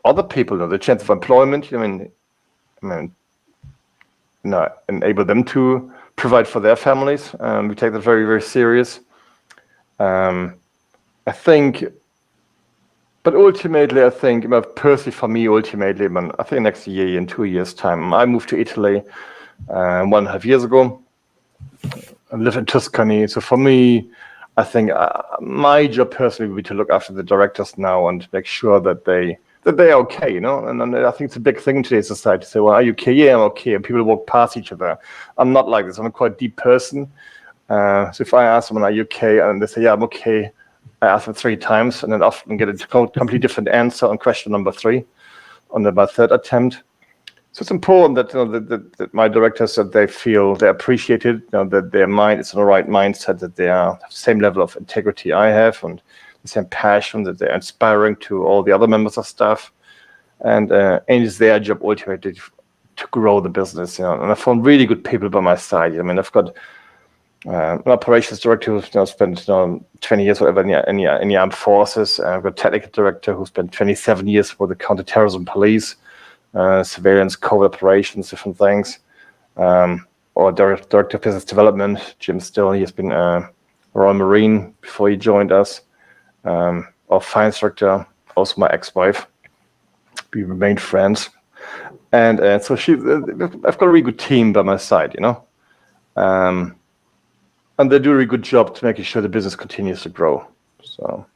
other people the chance of employment. Enable them to provide for their families. We take that very, very serious. I think, but ultimately, I think, personally for me, I think next year, in 2 years' time, I moved to Italy 1.5 years ago. I live in Tuscany. So for me, I think my job personally would be to look after the directors now and make sure that they are okay, And I think it's a big thing in today's society to say, well, are you okay? Yeah, I'm okay. And people walk past each other. I'm not like this. I'm a quite deep person. So if I ask someone, are you okay? And they say, yeah, I'm okay. I ask them 3 times and then often get a completely different answer on question number 3 on my 3rd attempt. So it's important that that my directors, that they feel they're appreciated, that their mind is in the right mindset, that they are the same level of integrity I have and the same passion, that they're inspiring to all the other members of staff, and it's their job ultimately to grow the business. And I found really good people by my side. I've got an operations director who's spent 20 years, whatever, in the armed forces. I've got a technical director who spent 27 years for the counterterrorism police, surveillance, covert operations, different things. Or director of business development, Jim Still. He's been Royal Marine before he joined us. our fire instructor, also my ex-wife. We remained friends. And so I've got a really good team by my side, you know. And they do a really good job to making sure the business continues to grow. So,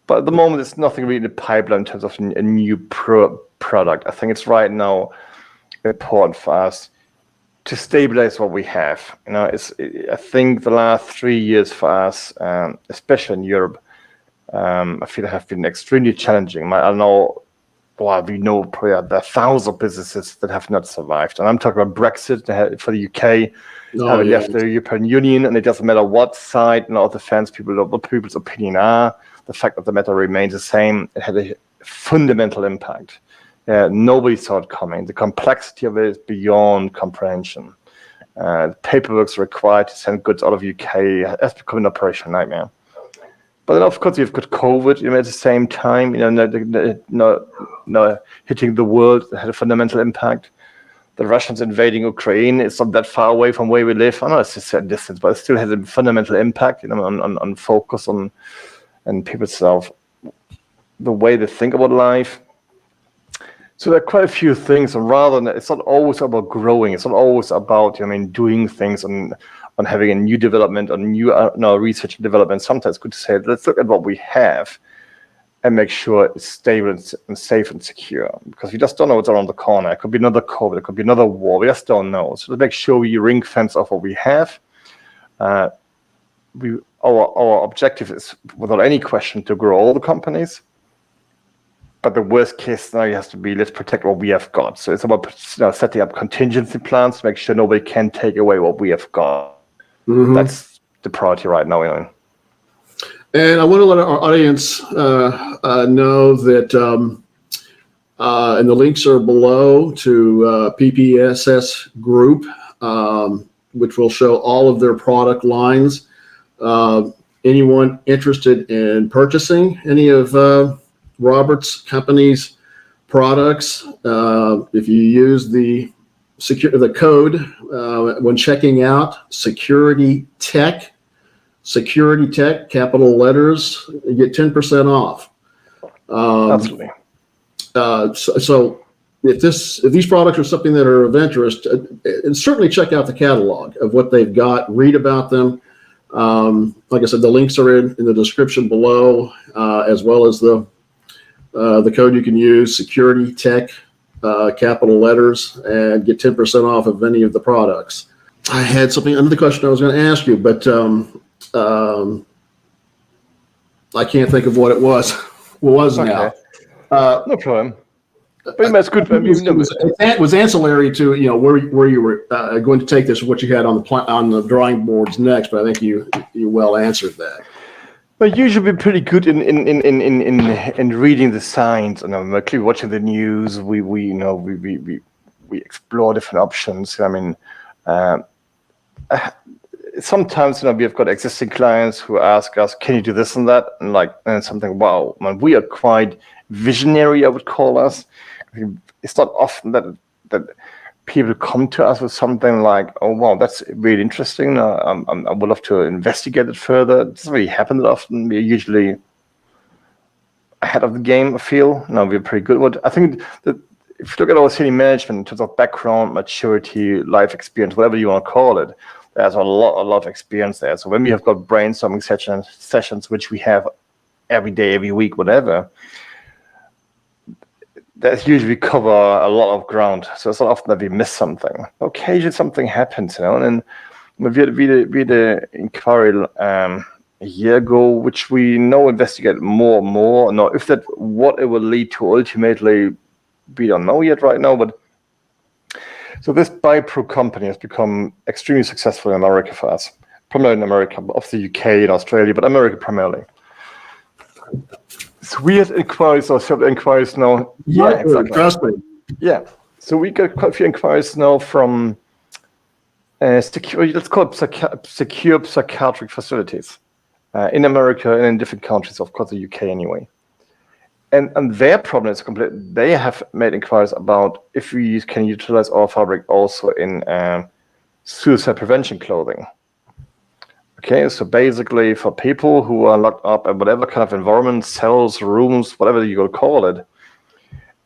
but at the moment, there's nothing really in the pipeline in terms of a new product. I think it's right now important for us to stabilize what we have. You know, I think the last 3 years for us, especially in Europe, I feel have been extremely challenging. I know, well, we know probably there are thousands of businesses that have not survived. And I'm talking about Brexit for the UK. They left the European Union, and it doesn't matter what side and all the fans what people's opinion are. The fact that the matter remains the same, it had a fundamental impact. Nobody saw it coming. The complexity of it is beyond comprehension. The paperwork's required to send goods out of UK has become an operational nightmare. But then, of course, you've got COVID. You know, at the same time, you know, hitting the world that had a fundamental impact. The Russians invading Ukraine. It's not that far away from where we live. I know it's a certain distance, but it still has a fundamental impact, you know, on focus and people's the way they think about life. So there are quite a few things, and rather than it's not always about growing. It's not always about doing things on having a new development, on new research and development. Sometimes it's good to say, let's look at what we have and make sure it's stable and safe and secure, because we just don't know what's around the corner. It could be another COVID, it could be another war. We just don't know. So to make sure we ring fence off what we have. Our objective is, without any question, to grow all the companies. But the worst case scenario has to be, let's protect what we have got. So it's about setting up contingency plans to make sure nobody can take away what we have got. Mm-hmm. That's the priority right now. And I want to let our audience know that, and the links are below to PPSS Group, which will show all of their product lines. Anyone interested in purchasing any of Robert's company's products, if you use the code when checking out Security Tech, capital letters, you get 10% off. Absolutely. So if these products are something that are of interest, and certainly check out the catalog of what they've got, read about them. Like I said, the links are in the description below, as well as the code you can use, Security Tech, capital letters, and get 10% off of any of the products. I had something under the question I was going to ask you, but I can't think of what it was. What was it now? No problem. But that's good. It was ancillary to where you were going to take this, what you had on the drawing boards next. But I think you well answered that. But usually we're pretty good in reading the signs, and clearly watching the news. We explore different options. I mean, sometimes we've got existing clients who ask us, "Can you do this and that?" And something. Wow, man, we are quite visionary, I would call us. It's not often that people come to us with something like, "Oh wow, that's really interesting. I would love to investigate it further." It doesn't really happen that often. We're usually ahead of the game, I feel. No, we're pretty good. I think that if you look at our senior management in terms of background, maturity, life experience, whatever you want to call it, there's a lot of experience there. So when we have got brainstorming sessions, which we have every day, every week, whatever, that's usually cover a lot of ground. So it's not often that we miss something. Occasionally something happens, and we had an inquiry a year ago, which we now investigate more and more. Now, if what it will lead to ultimately, we don't know yet right now, but so this BioPro company has become extremely successful in America for us, primarily in America, obviously UK and Australia, but America primarily. So we had inquiries, or several inquiries now. Yeah, exactly. Trust me. Yeah. So we got quite a few inquiries now from secure, let's call it secure psychiatric facilities in America and in different countries, of course, the UK anyway. And their problem is complete. They have made inquiries about if we can utilize our fabric also in suicide prevention clothing. Okay, so basically for people who are locked up in whatever kind of environment, cells, rooms, whatever you call it,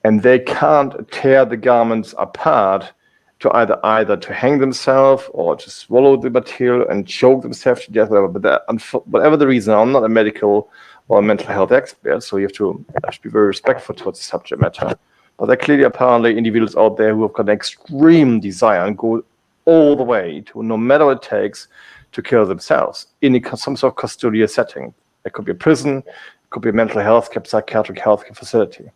and they can't tear the garments apart to either to hang themselves or to swallow the material and choke themselves to death, whatever. But whatever the reason, I'm not a medical or a mental health expert, so you have to be very respectful towards the subject matter. But there are clearly apparently individuals out there who have got an extreme desire and go all the way to, no matter what it takes, to kill themselves in some sort of custodial setting. It could be a prison, it could be a mental health care, psychiatric health care facility.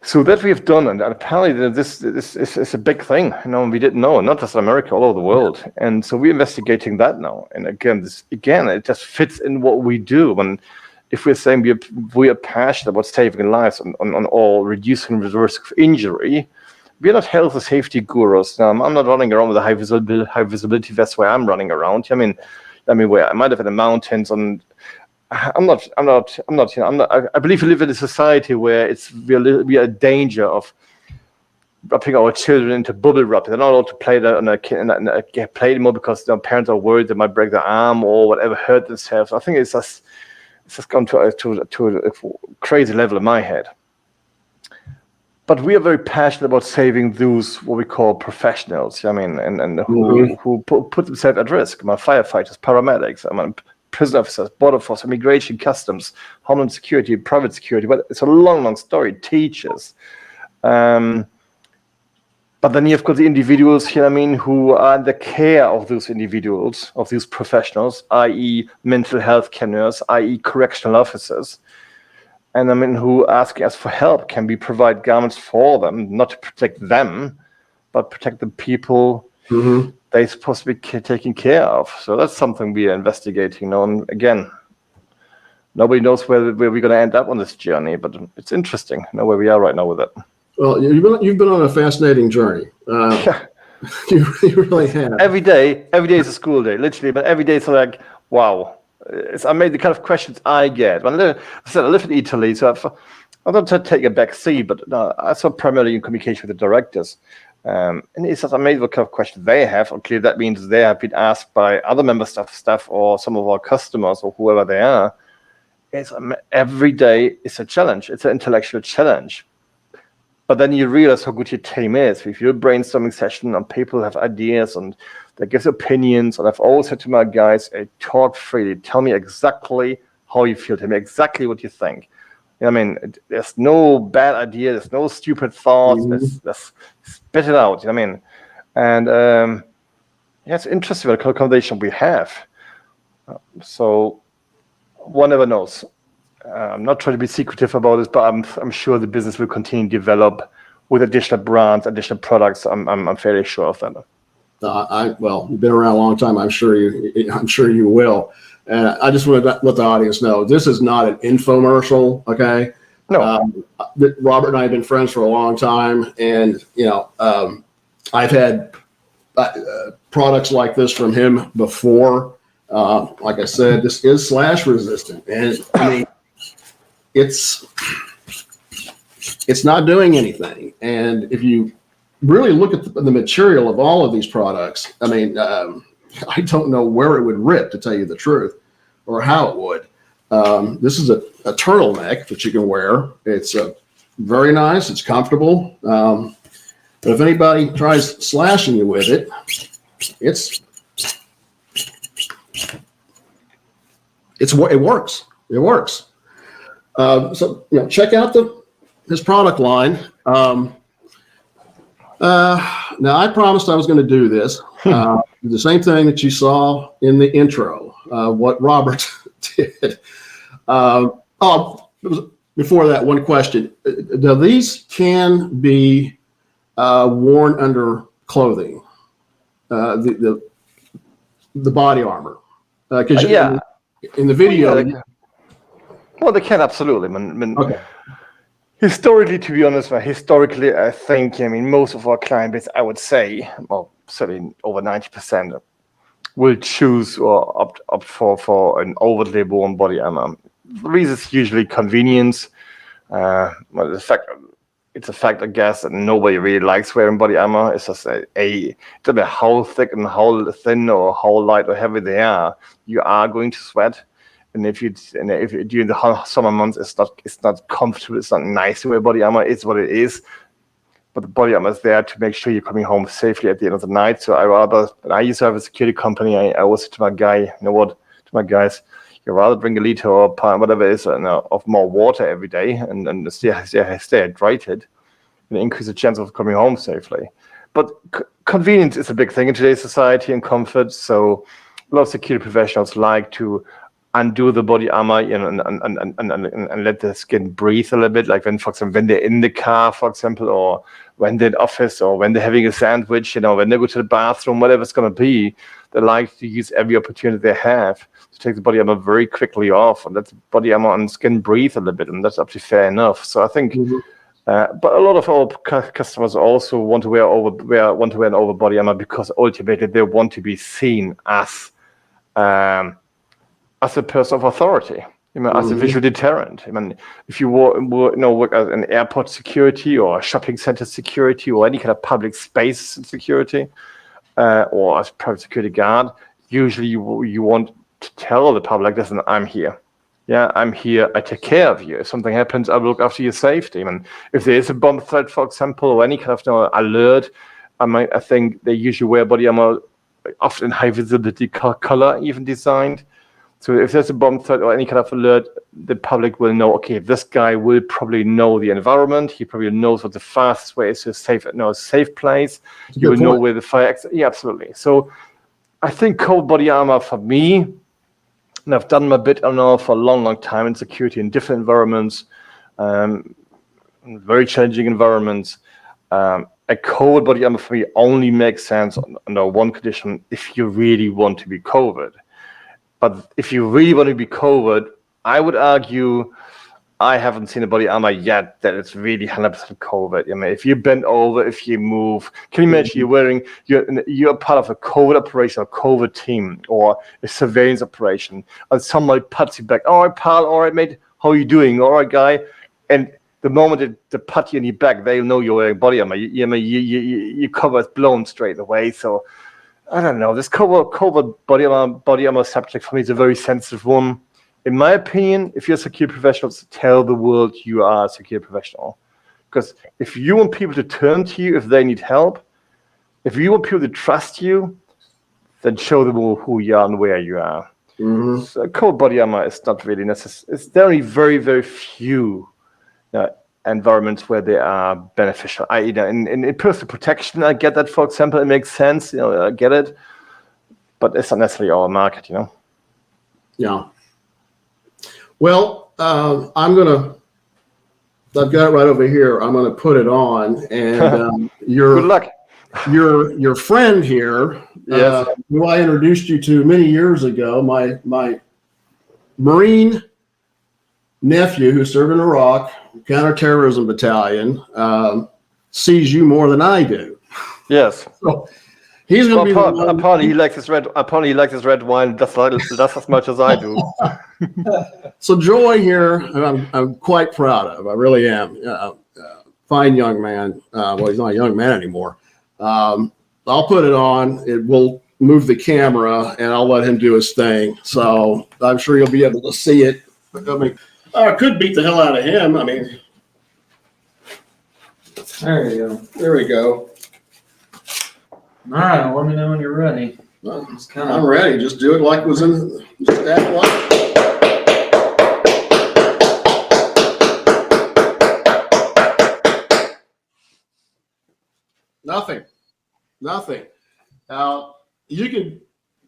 So that we've done, and apparently this is a big thing. We didn't know, not just in America, all over the world. And so we're investigating that now. And again, it just fits in what we do. And if we're saying we are passionate about saving lives on all reducing the risk of injury, we're not health and safety gurus. I'm not running around with a high visibility vest where I'm running around. I mean, where I might have in the mountains and. I believe we live in a society where we are in danger of wrapping our children into bubble wrap. They're not allowed to play that on a play anymore because their parents are worried they might break their arm or whatever, hurt themselves. I think it's just gone to a crazy level in my head. But we are very passionate about saving those what we call professionals. And who put themselves at risk. Firefighters, paramedics. Prison officers, border force, immigration, customs, homeland security, private security, but it's a long story. Teachers, but then you've got the individuals here. Who are in the care of those individuals, of these professionals, i.e., mental health care nurse, i.e., correctional officers, and who asking us for help. Can we provide garments for them, not to protect them, but protect the people they're supposed to be taken care of? So that's something we are investigating now. And again, nobody knows where we're going to end up on this journey, but it's interesting where we are right now with it. Well, you've been on a fascinating journey. Yeah. You really have. Every day is a school day, literally. But every day it's like, wow. It's amazing the kind of questions I get. When I live in Italy, so I don't take a back seat, but I saw primarily in communication with the directors. And it's just amazing what kind of questions they have. And clearly that means they have been asked by other member staff or some of our customers or whoever they are. Every day is a challenge. It's an intellectual challenge. But then you realize how good your team is. If you're a brainstorming session and people have ideas and they give opinions, and I've always said to my guys, talk freely. Tell me exactly how you feel. Tell me exactly what you think. There's no bad idea. There's no stupid thoughts. Let's spit it out. And it's interesting what conversation we have. So one never knows. I'm not trying to be secretive about this, but I'm sure the business will continue to develop with additional brands, additional products. I'm fairly sure of that. Well, you've been around a long time. I'm sure you will. And I just want to let the audience know this is not an infomercial. Okay. No. Robert and I have been friends for a long time, and I've had products like this from him before. Like I said, this is slash resistant, and it's not doing anything. And if you really look at the material of all of these products, I don't know where it would rip, to tell you the truth, or how it would. This is a turtleneck that you can wear. It's very nice. It's comfortable. But if anybody tries slashing you with it, it works. It works. So check out his product line. Now, I promised I was going to do this. The same thing that you saw in the intro, what Robert did. Before that, one question. Now, these can be worn under clothing, the body armor. Because in the video... They can, absolutely. Okay. Historically, to be honest, I think, most of our client base, I would say, well, certainly over 90%, will choose or opt for an overtly worn body armor. The reason is usually convenience. The fact it's a fact, I guess, that nobody really likes wearing body armor. It's just it doesn't matter how thick and how thin or how light or heavy they are, you are going to sweat. And if during the hot summer months, it's not comfortable, it's not nice to wear body armor. It's what it is. But the body armor is there to make sure you're coming home safely at the end of the night. So I used to have a security company. I always said to my guy, you know what, to my guys, you'd rather drink a liter or a pint, whatever it is, of more water every day and stay hydrated and increase the chance of coming home safely. But convenience is a big thing in today's society and comfort. So a lot of security professionals like to undo the body armor, and let the skin breathe a little bit. Like for example, when they're in the car, for example, or when they're in office, or when they're having a sandwich, when they go to the bathroom, whatever it's going to be, they like to use every opportunity they have to take the body armor very quickly off and let the body armor and skin breathe a little bit, and that's actually fair enough. So I think, but a lot of our customers also want to wear an over body armor because ultimately they want to be seen as a person of authority, as a visual deterrent. If you work as an airport security or a shopping center security or any kind of public space security, or as a private security guard, usually you want to tell the public, listen, I'm here. Yeah, I'm here. I take care of you. If something happens, I will look after your safety. If there is a bomb threat, for example, or any kind of alert, I think they usually wear body armor, often high visibility color even designed. So if there's a bomb threat or any kind of alert, the public will know, okay, this guy will probably know the environment. He probably knows what the fastest way is to a safe place. He will know where the fire exit. Yeah, absolutely. So I think cold body armor for me, and I've done my bit now for a long, long time in security in different environments, very challenging environments. A cold body armor for me only makes sense under one condition: if you really want to be COVID. But if you really want to be COVID, I would argue I haven't seen a body armor yet that it's really 100% COVID. If you bend over, if you move, can you imagine you're part of a COVID operation, a COVID team, or a surveillance operation, and somebody pats you back. All right, pal. All right, mate. How are you doing? All right, guy. And the moment they pat you in your back, they'll know you're wearing body armor. Your cover is blown straight away. So I don't know. This COVID body armor subject for me is a very sensitive one. In my opinion, if you're a security professional, tell the world you are a security professional. Because if you want people to turn to you if they need help, if you want people to trust you, then show them who you are and where you are. So cold body armor is not really necessary. It's very, very, very few environments where they are beneficial. In personal protection, I get that, for example, it makes sense. I get it. But it's not necessarily our market, Yeah. Well, I've got it right over here. I'm going to put it on, and good luck. Your friend here, yes, who I introduced you to many years ago, my Marine nephew who served in Iraq, counterterrorism battalion, sees you more than I do. Yes. So he's going to be the one. Apparently, he likes his red wine just as much as I do. So Joy here, I'm quite proud of. I really am. Fine young man. Well, he's not a young man anymore. I'll put it on. It will move the camera, and I'll let him do his thing. So I'm sure you'll be able to see it. I could beat the hell out of him. There you go. There we go. All right, let me know when you're ready. I'm ready. Just do it like it was in that one. Nothing. Now, you can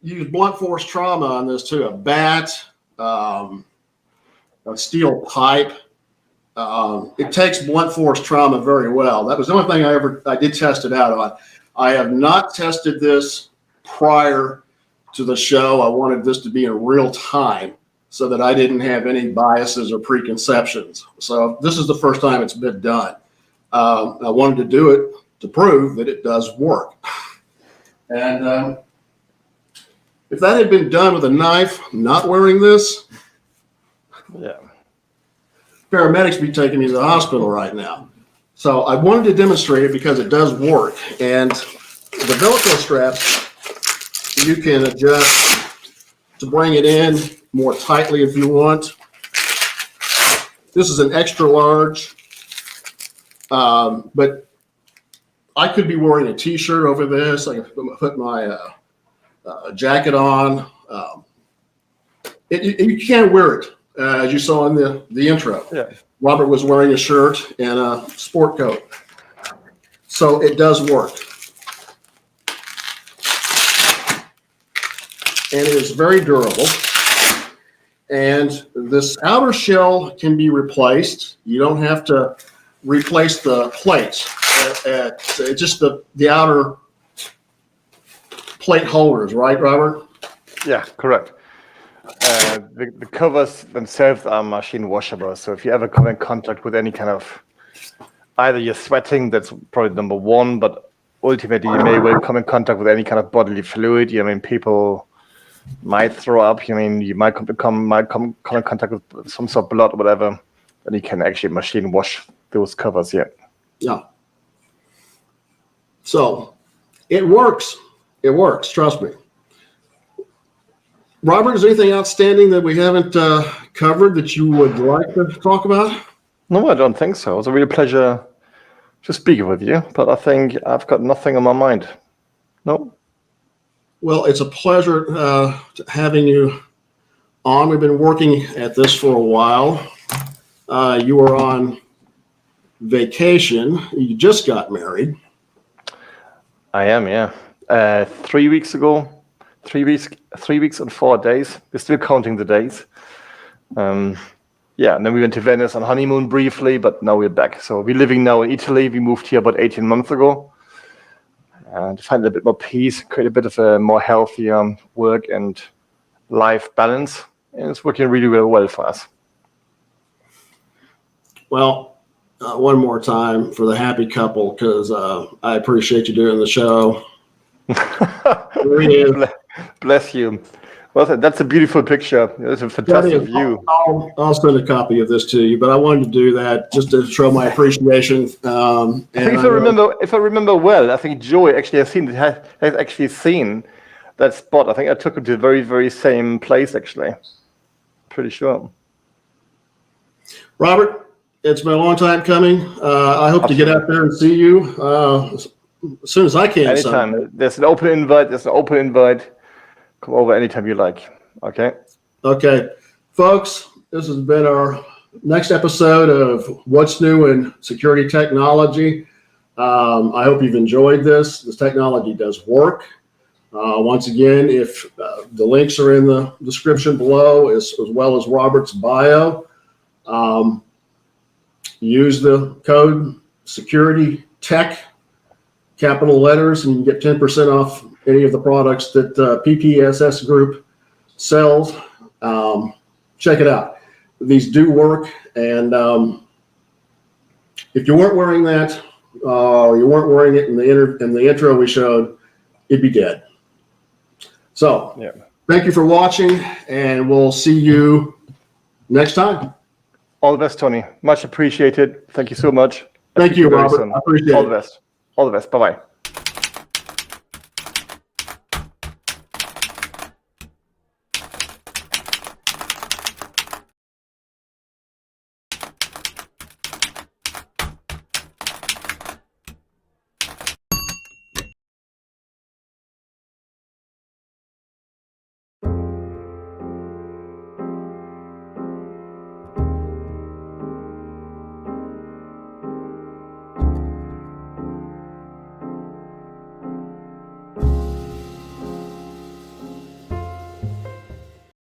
use blunt force trauma on this too. A bat, a steel pipe. It takes blunt force trauma very well. That was the only thing I did test it out on. I have not tested this prior to the show. I wanted this to be in real time so that I didn't have any biases or preconceptions. So this is the first time it's been done. I wanted to do it to prove that it does work. And if that had been done with a knife, not wearing this, yeah, paramedics be taking me to the hospital right now. So I wanted to demonstrate it because it does work. And the Velcro straps, you can adjust to bring it in more tightly if you want. This is an extra large, but I could be wearing a t-shirt over this. I can put my jacket on. You can't wear it, as you saw in the intro. Yeah. Robert was wearing a shirt and a sport coat. So it does work. And it is very durable. And this outer shell can be replaced. You don't have to replace the plates. It's just the outer plate holders, right, Robert? Yeah, correct. The covers themselves are machine washable. So if you ever come in contact with any kind of, either you're sweating, that's probably number one, but ultimately you may well come in contact with any kind of bodily fluid. I mean, people might throw up. You might come in contact with some sort of blood or whatever, and you can actually machine wash those covers. Yeah. Yeah. So it works. It works. Trust me. Robert, is there anything outstanding that we haven't covered that you would like to talk about? No, I don't think so. It was a real pleasure to speak with you, but I think I've got nothing on my mind. No. Well, it's a pleasure having you on. We've been working at this for a while. You were on vacation. You just got married. I am, yeah. 3 weeks ago. 3 weeks and 4 days. We're still counting the days. Yeah, and then we went to Venice on honeymoon briefly, but now we're back. So we're living now in Italy. We moved here about 18 months ago. To find a bit more peace, create a bit of a more healthier work and life balance. And it's working really, really well for us. Well, one more time for the happy couple, because I appreciate you doing the show. Bless you. Well, that's a beautiful picture. It's a fantastic view. I'll send a copy of this to you, but I wanted to do that just to show my appreciation. And if I remember well, I think Joey actually has actually seen that spot. I think I took him to the very, very same place, actually. Pretty sure. Robert, it's been a long time coming. I hope to get out there and see you as soon as I can. Anytime. Someday. There's an open invite. Come over anytime you like. Okay. Okay. Folks, this has been our next episode of What's New in Security Technology. I hope you've enjoyed this. This technology does work. Once again, if the links are in the description below, as well as Robert's bio, use the code Security Tech, capital letters, and you can get 10% off any of the products that PPSS Group sells. Check it out. These do work, and if you weren't wearing that, you weren't wearing it in the intro we showed, you'd be dead. So, yeah. Thank you for watching, and we'll see you next time. All the best, Tony. Much appreciated. Thank you so much. Thank you, Robert. I appreciate it. All the best. All the best. Bye-bye.